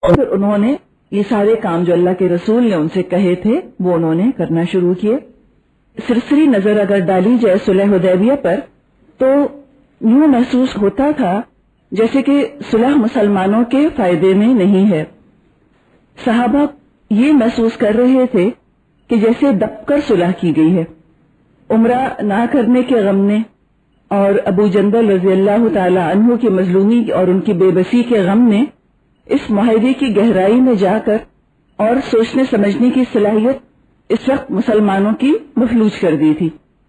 پھر انہوں نے یہ سارے کام جو اللہ کے رسول نے ان سے کہے تھے وہ انہوں نے کرنا شروع کیے. سرسری نظر اگر ڈالی جائے صلح حدیبیہ پر تو یوں محسوس ہوتا تھا جیسے کہ صلح مسلمانوں کے فائدے میں نہیں ہے. صحابہ یہ محسوس کر رہے تھے کہ جیسے دب کر صلح کی گئی ہے. عمرہ نہ کرنے کے غم نے اور ابو جندل رضی اللہ تعالی عنہ کی مظلومی اور ان کی بے بسی کے غم نے اس معاہدے کی گہرائی میں جا کر اور سوچنے سمجھنے کی صلاحیت اس وقت مسلمانوں کی مفلوج کر دی تھی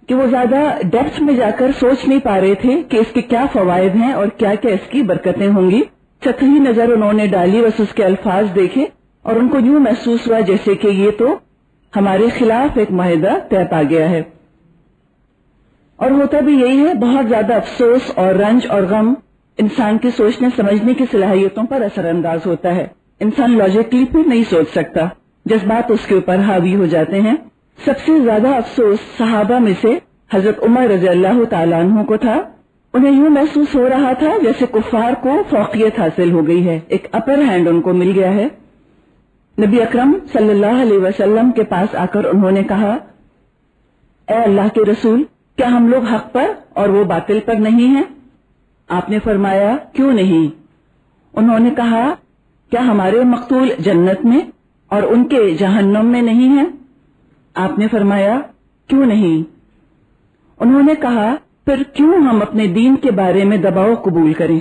کہ وہ زیادہ ڈیپتھ میں جا کر سوچ نہیں پا رہے تھے کہ اس کے کیا فوائد ہیں اور کیا کیا اس کی برکتیں ہوں گی. سطحی نظر انہوں نے ڈالی، بس اس کے الفاظ دیکھے اور ان کو یوں محسوس ہوا جیسے کہ یہ تو ہمارے خلاف ایک معاہدہ طے پا گیا ہے. اور ہوتا بھی یہی ہے، بہت زیادہ افسوس اور رنج اور غم انسان کی سوچنے سمجھنے کی صلاحیتوں پر اثر انداز ہوتا ہے. انسان لاجیکلی پھر نہیں سوچ سکتا، جذبات اس کے اوپر حاوی ہو جاتے ہیں. سب سے زیادہ افسوس صحابہ میں سے حضرت عمر رضی اللہ تعالیٰ عنہ کو تھا. انہیں یوں محسوس ہو رہا تھا جیسے کفار کو فوقیت حاصل ہو گئی ہے، ایک اپر ہینڈ ان کو مل گیا ہے. نبی اکرم صلی اللہ علیہ وسلم کے پاس آ کر انہوں نے کہا، اے اللہ کے رسول، کیا ہم لوگ حق پر اور وہ باطل پر نہیں ہیں؟ آپ نے فرمایا، کیوں نہیں؟ انہوں نے کہا، کیا ہمارے مقتول جنت میں اور ان کے جہنم میں نہیں ہیں؟ آپ نے فرمایا، کیوں نہیں؟ انہوں نے کہا، پھر کیوں ہم اپنے دین کے بارے میں دباؤ قبول کریں؟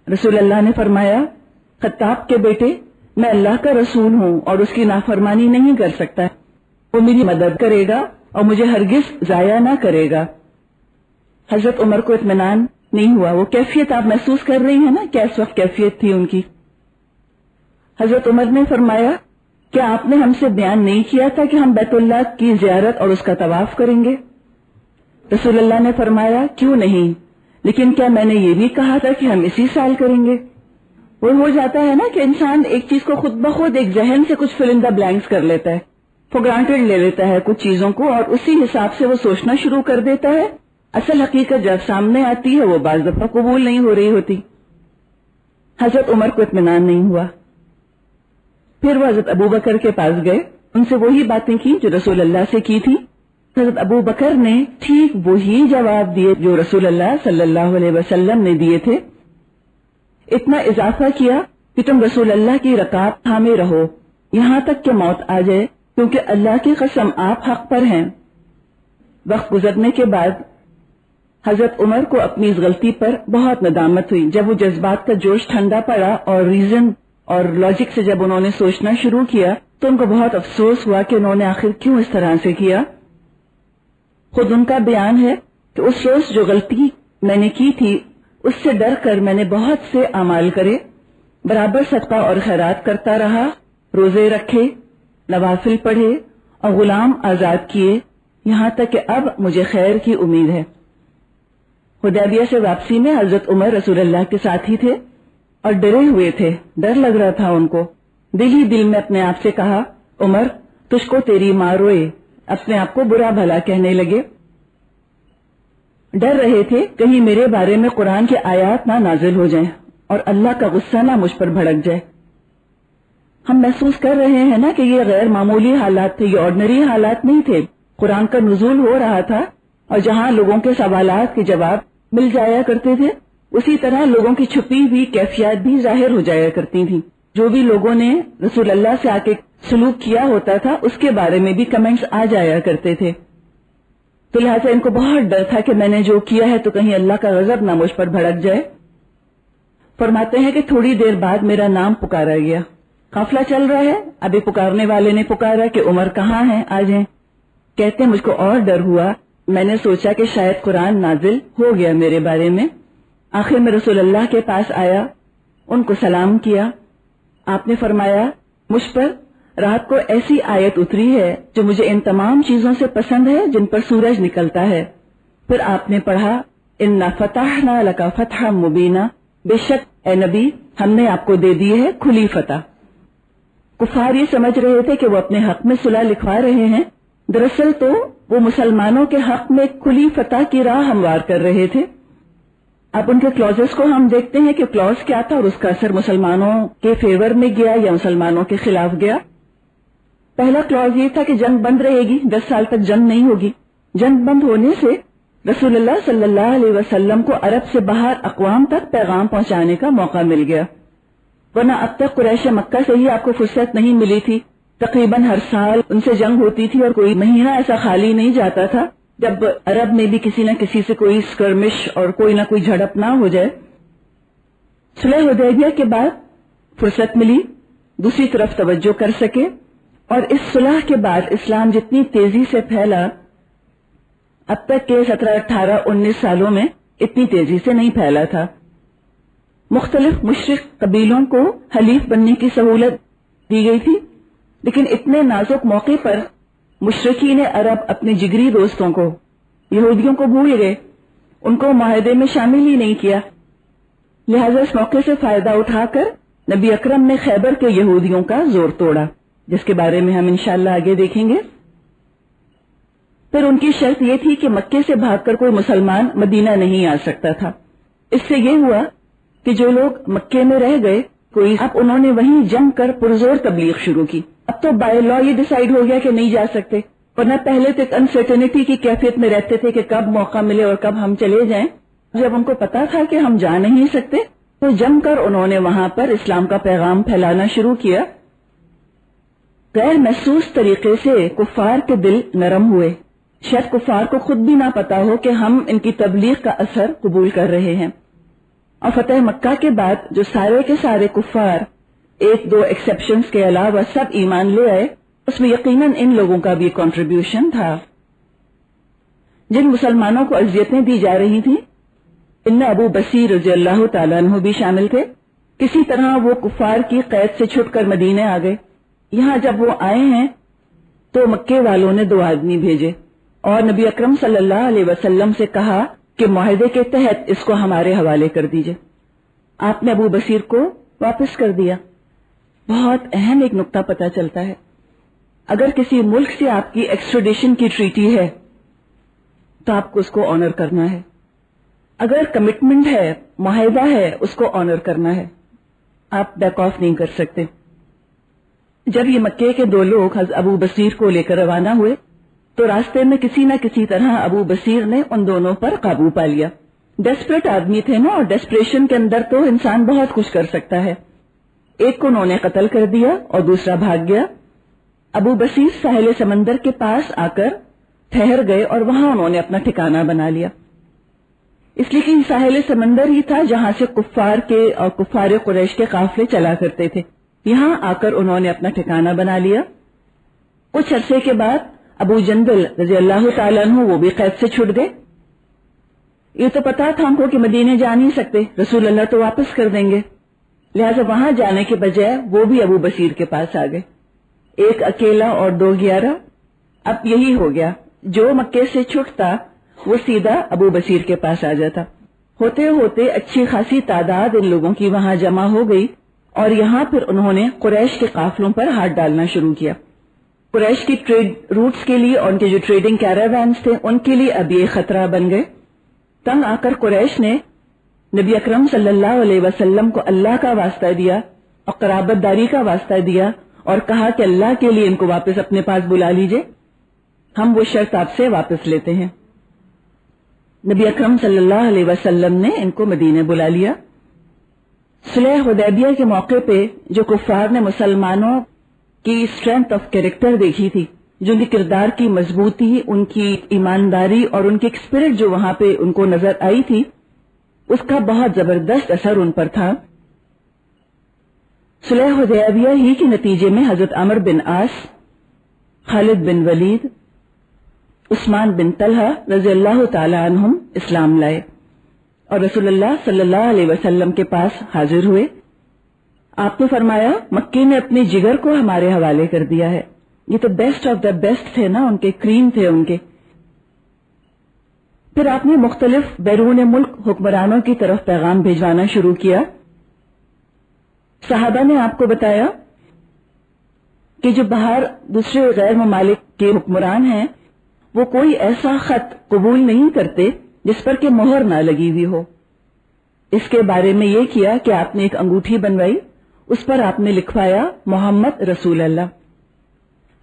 رسول اللہ نے فرمایا، خطاب کے بیٹے، میں اللہ کا رسول ہوں اور اس کی نافرمانی نہیں کر سکتا. وہ میری مدد کرے گا اور مجھے ہرگز ضائع نہ کرے گا. حضرت عمر کو اطمینان نہیں ہوا. وہ کیفیت آپ محسوس کر رہی ہیں نا، کیا اس وقت کیفیت تھی ان کی. حضرت عمر نے فرمایا، کیا آپ نے ہم سے بیان نہیں کیا تھا کہ ہم بیت اللہ کی زیارت اور اس کا طواف کریں گے؟ رسول اللہ نے فرمایا، کیوں نہیں، لیکن کیا میں نے یہ بھی کہا تھا کہ ہم اسی سال کریں گے؟ وہ ہو جاتا ہے نا کہ انسان ایک چیز کو خود بخود ایک ذہن سے کچھ فل ان دا بلینکس کر لیتا ہے، فور گرانٹیڈ لے لیتا ہے کچھ چیزوں کو اور اسی حساب سے وہ سوچنا شروع کر دیتا ہے. اصل حقیقت جب سامنے آتی ہے وہ بعض دفعہ قبول نہیں ہو رہی ہوتی. حضرت عمر کو اطمینان نہیں ہوا. پھر وہ حضرت ابو بکر کے پاس گئے، ان سے وہی باتیں کی جو رسول اللہ سے کی تھی. حضرت ابو بکر نے ٹھیک وہی جواب دیے جو رسول اللہ صلی اللہ علیہ وسلم نے دیے تھے. اتنا اضافہ کیا کہ تم رسول اللہ کی رکاب تھامے رہو یہاں تک کہ موت آ جائے، کیونکہ اللہ کی قسم آپ حق پر ہیں. وقت گزرنے کے بعد حضرت عمر کو اپنی اس غلطی پر بہت ندامت ہوئی. جب وہ جذبات کا جوش ٹھنڈا پڑا اور ریزن اور لاجک سے جب انہوں نے سوچنا شروع کیا تو ان کو بہت افسوس ہوا کہ انہوں نے آخر کیوں اس طرح سے کیا. خود ان کا بیان ہے کہ اس روز جو غلطی میں نے کی تھی اس سے ڈر کر میں نے بہت سے اعمال کرے، برابر صدقہ اور خیرات کرتا رہا، روزے رکھے، نوافل پڑھے اور غلام آزاد کیے، یہاں تک کہ اب مجھے خیر کی امید ہے. حدیبیہ سے واپسی میں حضرت عمر رسول اللہ کے ساتھ ہی تھے اور ڈرے ہوئے تھے، ڈر لگ رہا تھا ان کو. دل ہی دل میں اپنے آپ سے کہا، عمر تجھ کو تیری ماں روئے، اپنے آپ کو برا بھلا کہنے لگے. ڈر رہے تھے کہیں میرے بارے میں قرآن کی آیات نہ نازل ہو جائیں اور اللہ کا غصہ نہ مجھ پر بھڑک جائے. ہم محسوس کر رہے ہیں نا کہ یہ غیر معمولی حالات تھے، یہ آرڈنری حالات نہیں تھے. قرآن کا نزول ہو رہا تھا اور جہاں لوگوں کے سوالات کے جواب مل جایا کرتے تھے اسی طرح لوگوں کی چھپی ہوئی کیفیات بھی ظاہر ہو جایا کرتی تھیں. جو بھی لوگوں نے رسول اللہ سے آ کے سلوک کیا ہوتا تھا اس کے بارے میں بھی کمنٹس آ جایا کرتے تھے. تو لہٰذا ان کو بہت ڈر تھا کہ میں نے جو کیا ہے تو کہیں اللہ کا غضب نہ مجھ پر بھڑک جائے. فرماتے ہیں کہ تھوڑی دیر بعد میرا نام پکارا گیا. قافلہ چل رہا ہے، ابھی پکارنے والے نے پکارا کہ عمر کہاں ہیں، آ جائیں. کہتے ہیں مجھ کو اور ڈر ہوا، میں نے سوچا کہ شاید قرآن نازل ہو گیا میرے بارے میں. آخر میں رسول اللہ کے پاس آیا، ان کو سلام کیا. آپ نے فرمایا، مجھ پر رات کو ایسی آیت اتری ہے جو مجھے ان تمام چیزوں سے پسند ہے جن پر سورج نکلتا ہے. پھر آپ نے پڑھا، اِنَّا فَتَحْنَا لَكَ فَتْحًا مُبِينًا، بے شک اے نبی ہم نے آپ کو دے دی ہے کھلی فتح. کفار یہ سمجھ رہے تھے کہ وہ اپنے حق میں صلح لکھوا رہے ہیں، دراصل تو وہ مسلمانوں کے حق میں کھلی فتح کی راہ ہموار کر رہے تھے. اب ان کے کلوزز کو ہم دیکھتے ہیں کہ کلوز کیا تھا اور اس کا اثر مسلمانوں کے فیور میں گیا یا مسلمانوں کے خلاف گیا. پہلا کلوز یہ تھا کہ جنگ بند رہے گی، 10 سال تک جنگ نہیں ہوگی. جنگ بند ہونے سے رسول اللہ صلی اللہ علیہ وسلم کو عرب سے باہر اقوام تک پیغام پہنچانے کا موقع مل گیا، ورنہ اب تک قریش مکہ سے ہی آپ کو فرصت نہیں ملی تھی. تقریباً ہر سال ان سے جنگ ہوتی تھی اور کوئی مہینہ ایسا خالی نہیں جاتا تھا جب عرب میں بھی کسی نہ کسی سے کوئی اسکرمش اور کوئی نہ کوئی جھڑپ نہ ہو جائے. صلح حدیبیہ کے بعد فرصت ملی، دوسری طرف توجہ کر سکے، اور اس صلح کے بعد اسلام جتنی تیزی سے پھیلا، اب تک کے 17، 18، 19 سالوں میں اتنی تیزی سے نہیں پھیلا تھا. مختلف مشرک قبیلوں کو حلیف بننے کی سہولت دی گئی تھی، لیکن اتنے نازک موقع پر مشرکین عرب اپنے جگری دوستوں کو، یہودیوں کو بھول گئے، ان کو معاہدے میں شامل ہی نہیں کیا. لہذا اس موقع سے فائدہ اٹھا کر نبی اکرم نے خیبر کے یہودیوں کا زور توڑا، جس کے بارے میں ہم انشاءاللہ آگے دیکھیں گے. پھر ان کی شرط یہ تھی کہ مکے سے بھاگ کر کوئی مسلمان مدینہ نہیں آ سکتا تھا. اس سے یہ ہوا کہ جو لوگ مکے میں رہ گئے اب انہوں نے وہیں جم کر پرزور تبلیغ شروع کی. اب تو بائی لا یہ ڈیسائیڈ ہو گیا کہ نہیں جا سکتے، ورنہ پہلے تو ایک انسرٹنٹی کی کیفیت میں رہتے تھے کہ کب موقع ملے اور کب ہم چلے جائیں. جب ان کو پتا تھا کہ ہم جا نہیں سکتے تو جم کر انہوں نے وہاں پر اسلام کا پیغام پھیلانا شروع کیا. غیر محسوس طریقے سے کفار کے دل نرم ہوئے. شاید کفار کو خود بھی نہ پتا ہو کہ ہم ان کی تبلیغ کا اثر قبول کر رہے ہیں. اور فتح مکہ کے بعد جو سارے کے سارے کفار، 1-2 ایکسیپشنز کے علاوہ سب ایمان لے آئے، اس میں یقیناً ان لوگوں کا بھی کنٹریبیوشن تھا. جن مسلمانوں کو اذیتیں دی جا رہی تھیں ان میں ابو بصیر رضی اللہ تعالیٰ عنہ بھی شامل تھے. کسی طرح وہ کفار کی قید سے چھٹ کر مدینے آ گئے. یہاں جب وہ آئے ہیں تو مکے والوں نے 2 آدمی بھیجے اور نبی اکرم صلی اللہ علیہ وسلم سے کہا کہ معاہدے کے تحت اس کو ہمارے حوالے کر دیجئے. آپ نے ابو بصیر کو واپس کر دیا. بہت اہم ایک نقطہ پتہ چلتا ہے، اگر کسی ملک سے آپ کی ایکسٹریڈیشن کی ٹریٹی ہے تو آپ کو اس کو آنر کرنا ہے. اگر کمٹمنٹ ہے، معاہدہ ہے، اس کو آنر کرنا ہے، آپ بیک آف نہیں کر سکتے. جب یہ مکے کے 2 لوگ حضرت ابو بصیر کو لے کر روانہ ہوئے تو راستے میں کسی نہ کسی طرح ابو بصیر نے ان دونوں پر قابو پا لیا. ڈیسپریٹ آدمی تھے نا، اور ڈیسپریشن کے اندر تو انسان بہت کچھ کر سکتا ہے. ایک کو انہوں نے قتل کر دیا اور دوسرا بھاگ گیا. ابو بصیر ساحل سمندر کے پاس آ کر ٹھہر گئے اور وہاں انہوں نے اپنا ٹھکانہ بنا لیا. اس لیے کہ ساحل سمندر ہی تھا جہاں سے کفار کے اور کفار قریش کے قافلے چلا کرتے تھے. یہاں آ کر انہوں نے اپنا ٹھکانہ بنا لیا. کچھ عرصے کے بعد ابو جندل رضی اللہ تعالیٰ عنہ وہ بھی قید سے چھٹ گئے. یہ تو پتا تھا ہم کو کہ مدینے جا نہیں سکتے، رسول اللہ تو واپس کر دیں گے، لہذا وہاں جانے کے بجائے وہ بھی ابو بصیر کے پاس آ گئے. 1 اکیلا اور 2 11. اب یہی ہو گیا، جو مکے سے چھٹتا وہ سیدھا ابو بصیر کے پاس آ جاتا. ہوتے ہوتے اچھی خاصی تعداد ان لوگوں کی وہاں جمع ہو گئی اور یہاں پھر انہوں نے قریش کے قافلوں پر ہاتھ ڈالنا شروع کیا. قریش کی ٹریڈ روٹس کے لیے اور ان کے جو ٹریڈنگ کیراوینز تھے ان کے لیے اب یہ خطرہ بن گئے. تنگ آ کر قریش نے نبی اکرم صلی اللہ علیہ وسلم کو اللہ کا واسطہ دیا اور قرابت داری کا واسطہ دیا اور کہا کہ اللہ کے لیے ان کو واپس اپنے پاس بلا لیجئے، ہم وہ شرط آپ سے واپس لیتے ہیں. نبی اکرم صلی اللہ علیہ وسلم نے ان کو مدینے بلا لیا. صلح حدیبیہ کے موقع پہ جو کفار نے مسلمانوں کی اسٹرینتھ آف کیریکٹر دیکھی تھی، جو ان کے کردار کی مضبوطی، ان کی ایمانداری اور ان کی اسپرٹ جو وہاں پہ ان کو نظر آئی تھی، اس کا بہت زبردست اثر ان پر تھا. صلح حدیبیہ ہی کے نتیجے میں حضرت عمرو بن عاص، خالد بن ولید، عثمان بن طلحہ رضی اللہ تعالی عنہم اسلام لائے اور رسول اللہ صلی اللہ علیہ وسلم کے پاس حاضر ہوئے. آپ نے فرمایا مکی نے اپنے جگر کو ہمارے حوالے کر دیا ہے. یہ تو بیسٹ آف دا بیسٹ تھے نا، ان کے کریم تھے ان کے. پھر آپ نے مختلف بیرون ملک حکمرانوں کی طرف پیغام بھیجوانا شروع کیا. صحابہ نے آپ کو بتایا کہ جو باہر دوسرے غیر ممالک کے حکمران ہیں وہ کوئی ایسا خط قبول نہیں کرتے جس پر کہ مہر نہ لگی ہوئی ہو. اس کے بارے میں یہ کیا کہ آپ نے ایک انگوٹھی بنوائی، اس پر آپ نے لکھوایا محمد رسول اللہ۔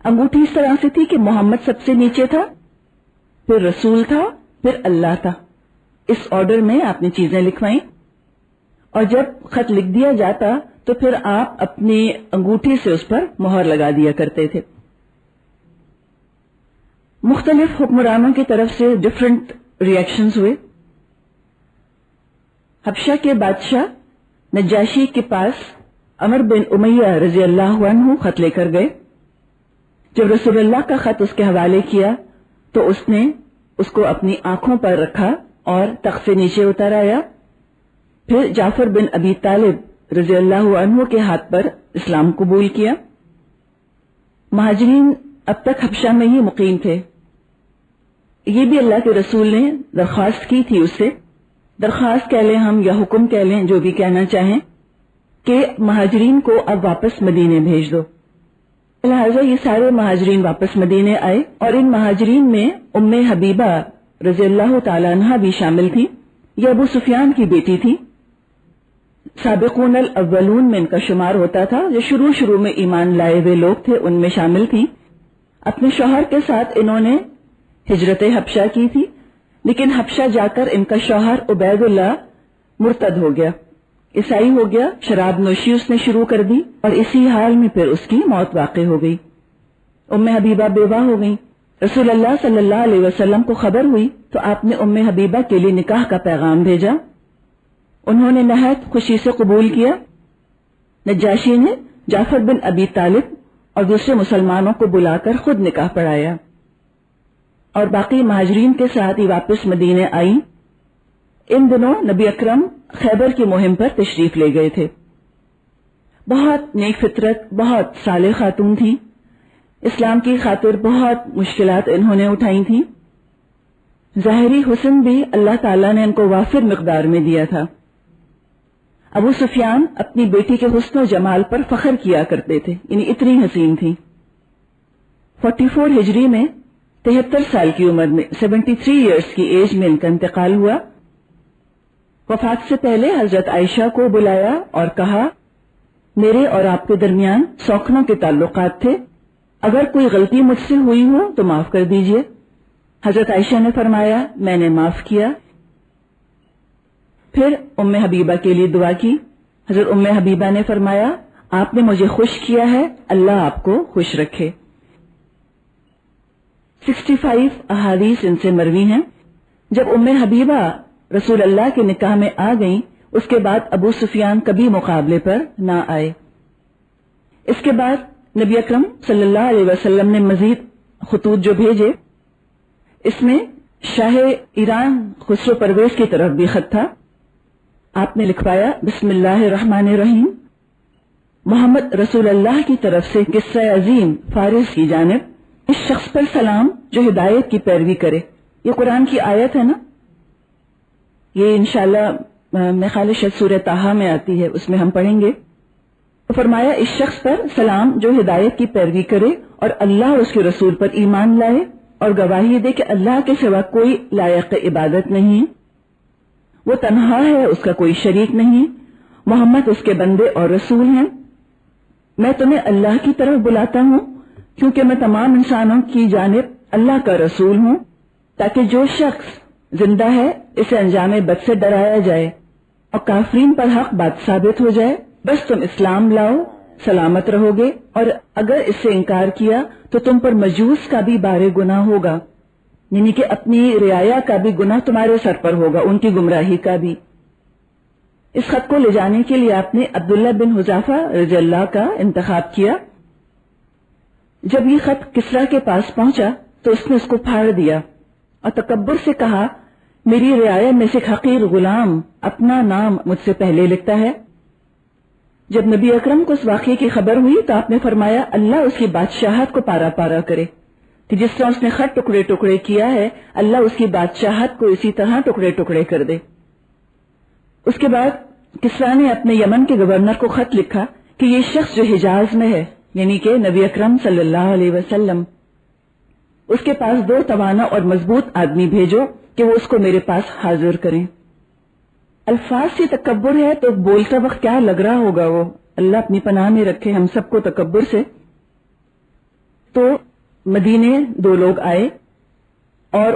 انگوٹھی اس طرح سے تھی کہ محمد سب سے نیچے تھا، پھر رسول تھا، پھر اللہ تھا، اس آرڈر میں آپ نے چیزیں لکھوائیں، اور جب خط لکھ دیا جاتا تو پھر آپ اپنی انگوٹھی سے اس پر مہر لگا دیا کرتے تھے۔ مختلف حکمرانوں کی طرف سے ڈفرنٹ ریئیکشنز ہوئے۔ حبشہ کے بادشاہ نجاشی کے پاس عمر بن امیہ رضی اللہ عنہ خط لے کر گئے۔ جب رسول اللہ کا خط اس کے حوالے کیا تو اس نے اس کو اپنی آنکھوں پر رکھا اور تخت سے نیچے اتر آیا، پھر جعفر بن ابی طالب رضی اللہ عنہ کے ہاتھ پر اسلام قبول کیا۔ مہاجرین اب تک حبشہ میں ہی مقیم تھے۔ یہ بھی اللہ کے رسول نے درخواست کی تھی اس سے، درخواست کہہ لیں ہم یا حکم کہہ لیں، جو بھی کہنا چاہیں، کہ مہاجرین کو اب واپس مدینے بھیج دو۔ لہٰذا یہ سارے مہاجرین واپس مدینے آئے، اور ان مہاجرین میں ام حبیبہ رضی اللہ تعالی عنہا بھی شامل تھی۔ یہ ابو سفیان کی بیٹی تھی، سابقون الاولون میں ان کا شمار ہوتا تھا، جو شروع میں ایمان لائے ہوئے لوگ تھے ان میں شامل تھی۔ اپنے شوہر کے ساتھ انہوں نے ہجرت حبشہ کی تھی، لیکن حبشہ جا کر ان کا شوہر عبید اللہ مرتد ہو گیا، عیسائی ہو گیا، شراب نوشی اس نے شروع کر دی، اور اسی حال میں پھر اس کی موت واقع ہو گئی۔ ام حبیبہ بیوہ ہو گئی۔ رسول اللہ صلی اللہ علیہ وسلم کو خبر ہوئی تو آپ نے ام حبیبہ کے لیے نکاح کا پیغام بھیجا۔ انہوں نے نہایت خوشی سے قبول کیا۔ نجاشی نے جعفر بن ابی طالب اور دوسرے مسلمانوں کو بلا کر خود نکاح پڑھایا، اور باقی مہاجرین کے ساتھ ہی واپس مدینے آئیں۔ ان دنوں نبی اکرم خیبر کی مہم پر تشریف لے گئے تھے۔ بہت نیک فطرت، بہت صالح خاتون تھی، اسلام کی خاطر بہت مشکلات انہوں نے اٹھائی تھیں۔ ظاہری حسن بھی اللہ تعالیٰ نے ان کو وافر مقدار میں دیا تھا۔ ابو سفیان اپنی بیٹی کے حسن و جمال پر فخر کیا کرتے تھے، یعنی اتنی حسین تھی۔ 44 ہجری میں 73 سال کی عمر میں 73 ایئرز کی ایج میں ان کا انتقال ہوا۔ وفات سے پہلے حضرت عائشہ کو بلایا اور کہا، میرے اور آپ کے درمیان سوکھنوں کے تعلقات تھے، اگر کوئی غلطی مجھ سے ہوئی ہو تو معاف کر دیجئے۔ حضرت عائشہ نے فرمایا، میں نے معاف کیا۔ پھر ام حبیبہ کے لیے دعا کی۔ حضرت ام حبیبہ نے فرمایا، آپ نے مجھے خوش کیا ہے، اللہ آپ کو خوش رکھے۔ 65 احادیث ان سے مروی ہیں۔ جب ام حبیبہ رسول اللہ کے نکاح میں آ گئیں، اس کے بعد ابو سفیان کبھی مقابلے پر نہ آئے۔ اس کے بعد نبی اکرم صلی اللہ علیہ وسلم نے مزید خطوط جو بھیجے، اس میں شاہ ایران خسرو پرویز کی طرف بھی خط تھا۔ آپ نے لکھوایا، بسم اللہ الرحمن الرحیم، محمد رسول اللہ کی طرف سے قصہ عظیم فارس کی جانب، اس شخص پر سلام جو ہدایت کی پیروی کرے۔ یہ قرآن کی آیت ہے نا، یہ انشاءاللہ میں خیال شاید سورہ طٰہٰ میں آتی ہے، اس میں ہم پڑھیں گے۔ فرمایا، اس شخص پر سلام جو ہدایت کی پیروی کرے اور اللہ اور اس کے رسول پر ایمان لائے اور گواہی دے کہ اللہ کے سوا کوئی لائق عبادت نہیں، وہ تنہا ہے، اس کا کوئی شریک نہیں، محمد اس کے بندے اور رسول ہیں۔ میں تمہیں اللہ کی طرف بلاتا ہوں کیونکہ میں تمام انسانوں کی جانب اللہ کا رسول ہوں، تاکہ جو شخص زندہ ہے اسے انجام بد سے ڈرایا جائے اور کافرین پر حق بات ثابت ہو جائے، بس تم اسلام لاؤ، سلامت رہو گے، اور اگر اس سے انکار کیا تو تم پر مجوس کا بھی بار گناہ ہوگا، یعنی کہ اپنی رعایا کا بھی گناہ تمہارے سر پر ہوگا، ان کی گمراہی کا بھی۔ اس خط کو لے جانے کے لیے آپ نے عبداللہ بن حذافہ رضی اللہ کا انتخاب کیا۔ جب یہ خط کسریٰ کے پاس پہنچا تو اس نے اس کو پھاڑ دیا اور تکبر سے کہا، میری رعایا میں سے ایک حقیر غلام اپنا نام مجھ سے پہلے لکھتا ہے۔ جب نبی اکرم کو اس واقعے کی خبر ہوئی تو آپ نے فرمایا، اللہ اس کی بادشاہت کو پارا پارا کرے، کہ جس طرح اس نے خط ٹکڑے ٹکڑے کیا ہے، اللہ اس کی بادشاہت کو اسی طرح ٹکڑے ٹکڑے کر دے۔ اس کے بعد کسریٰ نے اپنے یمن کے گورنر کو خط لکھا کہ یہ شخص جو حجاز میں ہے، یعنی کہ نبی اکرم صلی اللہ علیہ وسلم، اس کے پاس 2 توانا اور مضبوط آدمی بھیجو کہ وہ اس کو میرے پاس حاضر کریں۔ الفاظ سے تکبر ہے تو بولتا وقت کیا لگ رہا ہوگا وہ، اللہ اپنی پناہ میں رکھے ہم سب کو تکبر سے. تو مدینے 2 لوگ آئے اور